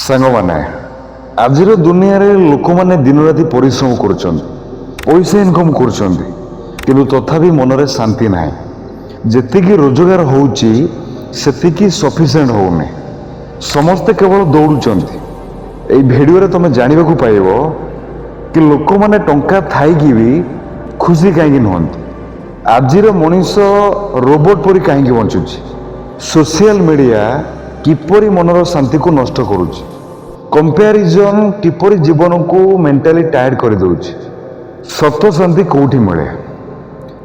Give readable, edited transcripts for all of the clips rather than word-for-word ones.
ସାଙ୍ଗମାନେ ଆଜିର ଦୁନିଆରେ ଲୋକମାନେ ଦିନ ରାତି ପରିଶ୍ରମ କରୁଛନ୍ତି, ପଇସା ଇନକମ୍ କରୁଛନ୍ତି, କିନ୍ତୁ ତଥାପି ମନରେ ଶାନ୍ତି ନାହିଁ। ଯେତିକି ରୋଜଗାର ହେଉଛି ସେତିକି ସଫିସିଏଣ୍ଟ ହେଉନି। ସମସ୍ତେ କେବଳ ଦୌଡ଼ୁଛନ୍ତି। ଏଇ ଭିଡ଼ିଓରେ ତୁମେ ଜାଣିବାକୁ ପାଇବ କି ଲୋକମାନେ ଟଙ୍କା ଥାଇକି ବି ଖୁସି କାହିଁକି ନୁହନ୍ତି। ଆଜିର ମଣିଷ ରୋବୋଟ ପରି କାହିଁକି ବଞ୍ଚୁଛି। ସୋସିଆଲ ମିଡ଼ିଆ କିପରି ମନର ଶାନ୍ତିକୁ ନଷ୍ଟ କରୁଛି। କମ୍ପାରିଜନ୍ କିପରି ଜୀବନକୁ ମେଣ୍ଟାଲି ଟାୟାର୍ଡ କରିଦେଉଛି। ସତ ଶାନ୍ତି କେଉଁଠି ମିଳେ?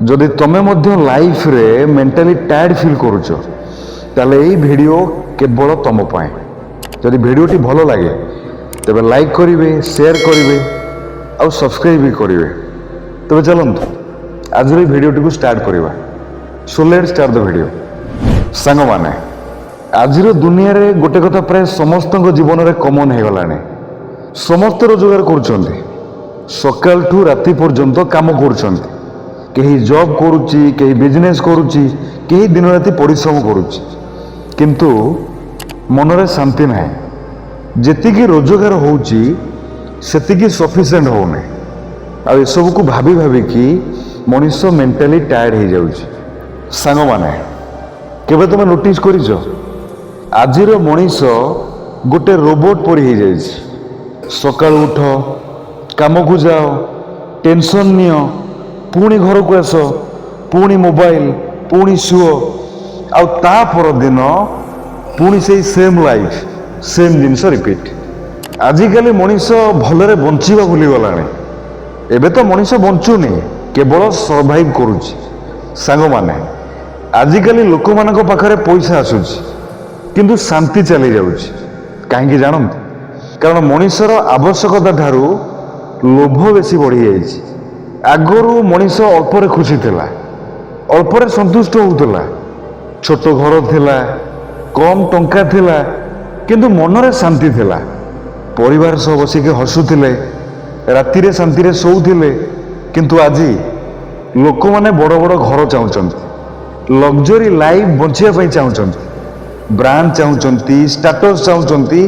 ଯଦି ତୁମେ ମଧ୍ୟ ଲାଇଫରେ ମେଣ୍ଟାଲି ଟାୟାର୍ଡ ଫିଲ୍ କରୁଛ ତାହେଲେ ଏଇ ଭିଡ଼ିଓ କେବଳ ତୁମ ପାଇଁ। ଯଦି ଭିଡ଼ିଓଟି ଭଲ ଲାଗେ ତେବେ ଲାଇକ୍ କରିବେ, ସେୟାର କରିବେ ଆଉ ସବସ୍କ୍ରାଇବ୍ ବି କରିବେ। ତେବେ ଚାଲନ୍ତୁ ଆଜିର ଏଇ ଭିଡ଼ିଓଟିକୁ ଷ୍ଟାର୍ଟ କରିବା। Show let's start the video. ସାଙ୍ଗମାନେ ଆଜିର ଦୁନିଆରେ ଗୋଟେ କଥା ପ୍ରାୟ ସମସ୍ତଙ୍କ ଜୀବନରେ କମନ୍ ହେଇଗଲାଣି। ସମସ୍ତେ ରୋଜଗାର କରୁଛନ୍ତି, ସକାଳଠୁ ରାତି ପର୍ଯ୍ୟନ୍ତ କାମ କରୁଛନ୍ତି। କେହି ଜବ୍ କରୁଛି, କେହି ବିଜନେସ୍ କରୁଛି, କେହି ଦିନ ରାତି ପରିଶ୍ରମ କରୁଛି, କିନ୍ତୁ ମନରେ ଶାନ୍ତି ନାହିଁ। ଯେତିକି ରୋଜଗାର ହେଉଛି ସେତିକି ସଫିସିଏଣ୍ଟ ହେଉନି। ଆଉ ଏସବୁକୁ ଭାବି ଭାବିକି ମଣିଷ ମେଣ୍ଟାଲି ଟାୟାର୍ଡ ହେଇଯାଉଛି। ସାଙ୍ଗମାନେ କେବେ ତୁମେ ନୋଟିସ୍ କରିଛ ଆଜିର ମଣିଷ ଗୋଟେ ରୋବୋଟ ପରି ହେଇଯାଇଛି। ସକାଳୁ ଉଠ, କାମକୁ ଯାଅ, ଟେନସନ୍ ନିଅ, ପୁଣି ଘରକୁ ଆସ, ପୁଣି ମୋବାଇଲ, ପୁଣି ଶୁଅ, ଆଉ ତା ପରଦିନ ପୁଣି ସେଇ ସେମ୍ ଲାଇଫ୍, ସେମ୍ ଜିନିଷ ରିପିଟ୍। ଆଜିକାଲି ମଣିଷ ଭଲରେ ବଞ୍ଚିବା ଭୁଲିଗଲାଣି। ଏବେ ତ ମଣିଷ ବଞ୍ଚୁନି, କେବଳ ସର୍ଭାଇଭ୍ କରୁଛି। ସାଙ୍ଗମାନେ ଆଜିକାଲି ଲୋକମାନଙ୍କ ପାଖରେ ପଇସା ଆସୁଛି କିନ୍ତୁ ଶାନ୍ତି ଚାଲି ଯାଉଛି। କାହିଁକି ଜାଣନ୍ତି? କାରଣ ମଣିଷର ଆବଶ୍ୟକତା ଠାରୁ ଲୋଭ ବେଶୀ ବଢ଼ିଯାଇଛି। ଆଗରୁ ମଣିଷ ଅଳ୍ପରେ ଖୁସି ଥିଲା, ଅଳ୍ପରେ ସନ୍ତୁଷ୍ଟ ହେଉଥିଲା। ଛୋଟ ଘର ଥିଲା, କମ୍ ଟଙ୍କା ଥିଲା, କିନ୍ତୁ ମନରେ ଶାନ୍ତି ଥିଲା। ପରିବାର ସହ ବସିକି ହସୁଥିଲେ, ରାତିରେ ଶାନ୍ତିରେ ଶୋଉଥିଲେ। କିନ୍ତୁ ଆଜି ଲୋକମାନେ ବଡ଼ ବଡ଼ ଘର ଚାହୁଁଛନ୍ତି, ଲକ୍ଜରୀ ଲାଇଫ୍ ବଞ୍ଚିବା ପାଇଁ ଚାହୁଁଛନ୍ତି, ବ୍ରାଣ୍ଡ ଚାହୁଁଛନ୍ତି, ଷ୍ଟାଟସ୍ ଚାହୁଁଛନ୍ତି,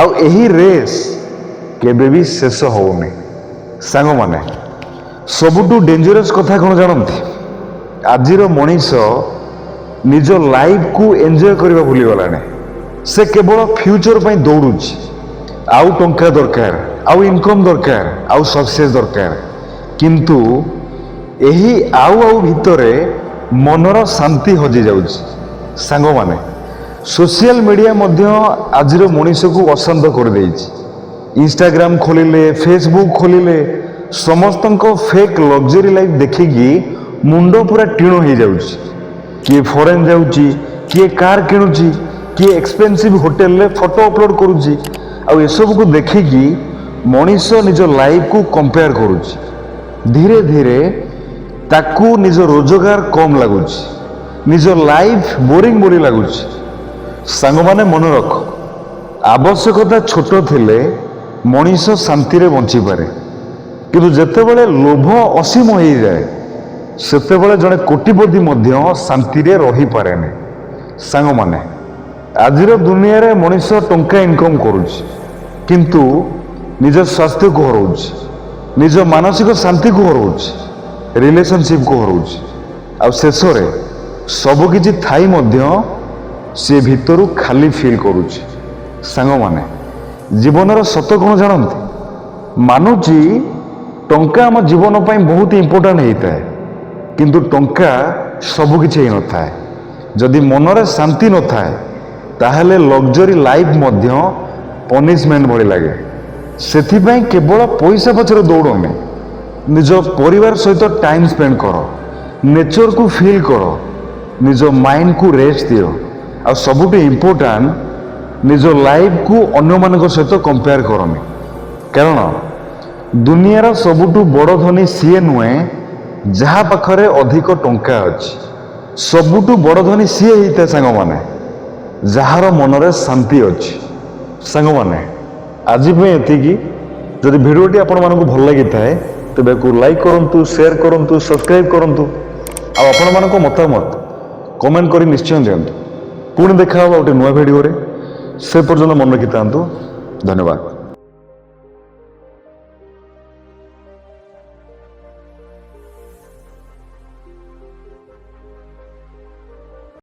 ଆଉ ଏହି ରେସ୍ କେବେ ବି ଶେଷ ହେଉନି। ସାଙ୍ଗମାନେ ସବୁଠୁ ଡେଞ୍ଜରସ୍ କଥା କ'ଣ ଜାଣନ୍ତି? ଆଜିର ମଣିଷ ନିଜ ଲାଇଫକୁ ଏନ୍ଜୟ କରିବା ଭୁଲିଗଲାଣି। ସେ କେବଳ ଫ୍ୟୁଚର ପାଇଁ ଦୌଡ଼ୁଛି। ଆଉ ଟଙ୍କା ଦରକାର, ଆଉ ଇନକମ୍ ଦରକାର, ଆଉ ସକ୍ସେସ୍ ଦରକାର, କିନ୍ତୁ ଏହି ଆଉ ଭିତରେ ମନର ଶାନ୍ତି ହଜିଯାଉଛି। ସାଙ୍ଗମାନେ ସୋସିଆଲ ମିଡ଼ିଆ ମଧ୍ୟ ଆଜିର ମଣିଷକୁ ଅଶାନ୍ତ କରିଦେଇଛି। ଇନଷ୍ଟାଗ୍ରାମ ଖୋଲିଲେ, ଫେସବୁକ୍ ଖୋଲିଲେ ସମସ୍ତଙ୍କ ଫେକ୍ ଲକ୍ଜରୀ ଲାଇଫ୍ ଦେଖିକି ମୁଣ୍ଡ ପୁରା ଟିଣ ହେଇଯାଉଛି। କିଏ ଫରେନ୍ ଯାଉଛି, କିଏ କାର୍ କିଣୁଛି, କିଏ ଏକ୍ସପେନ୍ସିଭ୍ ହୋଟେଲରେ ଫଟୋ ଅପଲୋଡ଼ କରୁଛି। ଆଉ ଏସବୁକୁ ଦେଖିକି ମଣିଷ ନିଜ ଲାଇଫକୁ କମ୍ପେୟାର କରୁଛି। ଧୀରେ ଧୀରେ ତାକୁ ନିଜ ରୋଜଗାର କମ୍ ଲାଗୁଛି, ନିଜ ଲାଇଫ୍ ବୋରିଂ ବୋରି ଲାଗୁଛି। ସାଙ୍ଗମାନେ ମନେ ରଖ, ଆବଶ୍ୟକତା ଛୋଟ ଥିଲେ ମଣିଷ ଶାନ୍ତିରେ ବଞ୍ଚିପାରେ, କିନ୍ତୁ ଯେତେବେଳେ ଲୋଭ ଅସୀମ ହେଇଯାଏ ସେତେବେଳେ ଜଣେ କୋଟିପତି ମଧ୍ୟ ଶାନ୍ତିରେ ରହିପାରେନି। ସାଙ୍ଗମାନେ ଆଜିର ଦୁନିଆରେ ମଣିଷ ଟଙ୍କା ଇନକମ୍ କରୁଛି କିନ୍ତୁ ନିଜ ସ୍ୱାସ୍ଥ୍ୟକୁ ହରଉଛି, ନିଜ ମାନସିକ ଶାନ୍ତିକୁ ହରଉଛି, ରିଲେସନସିପ୍କୁ ହରଉଛି, ଆଉ ଶେଷରେ ସବୁକିଛି ଥାଇ ମଧ୍ୟ ସେ ଭିତରୁ ଖାଲି ଫିଲ୍ କରୁଛି। ସାଙ୍ଗମାନେ ଜୀବନର ସତ କ'ଣ ଜାଣନ୍ତି? ମାନୁଛି ଟଙ୍କା ଆମ ଜୀବନ ପାଇଁ ବହୁତ ଇମ୍ପୋର୍ଟାଣ୍ଟ ହେଇଥାଏ, କିନ୍ତୁ ଟଙ୍କା ସବୁକିଛି ହେଇନଥାଏ। ଯଦି ମନରେ ଶାନ୍ତି ନଥାଏ ତାହେଲେ ଲକ୍ଜରୀ ଲାଇଫ୍ ମଧ୍ୟ ପନିଶମେଣ୍ଟ ଭଳି ଲାଗେ। ସେଥିପାଇଁ କେବଳ ପଇସା ପଛରେ ଦୌଡ଼ନି, ନିଜ ପରିବାର ସହିତ ଟାଇମ୍ ସ୍ପେଣ୍ଡ କର, ନେଚରକୁ ଫିଲ୍ କର, ନିଜ ମାଇଣ୍ଡକୁ ରେଷ୍ଟ ଦିଅ, ଆଉ ସବୁଠୁ ଇମ୍ପୋର୍ଟାଣ୍ଟ ନିଜ ଲାଇଫକୁ ଅନ୍ୟମାନଙ୍କ ସହିତ କମ୍ପେୟାର କରନି। କାରଣ ଦୁନିଆର ସବୁଠୁ ବଡ଼ ଧନୀ ସିଏ ନୁହେଁ ଯାହା ପାଖରେ ଅଧିକ ଟଙ୍କା ଅଛି। ସବୁଠୁ ବଡ଼ ଧନୀ ସିଏ ହେଇଥାଏ ସାଙ୍ଗମାନେ ଯାହାର ମନରେ ଶାନ୍ତି ଅଛି। ସାଙ୍ଗମାନେ ଆଜି ପାଇଁ ଏତିକି। ଯଦି ଭିଡ଼ିଓଟି ଆପଣମାନଙ୍କୁ ଭଲ ଲାଗିଥାଏ ତେବେ ଏହାକୁ ଲାଇକ୍ କରନ୍ତୁ, ସେୟାର କରନ୍ତୁ, ସବସ୍କ୍ରାଇବ୍ କରନ୍ତୁ, ଆଉ ଆପଣମାନଙ୍କ ମତାମତ କମେଣ୍ଟ କରି ନିଶ୍ଚୟ ଦିଅନ୍ତୁ। ପୁଣି ଦେଖା ହେବ ଗୋଟେ ନୂଆ ଭିଡ଼ିଓରେ। ସେ ପର୍ଯ୍ୟନ୍ତ ମନେ ରଖିଥାନ୍ତୁ, ଧନ୍ୟବାଦ।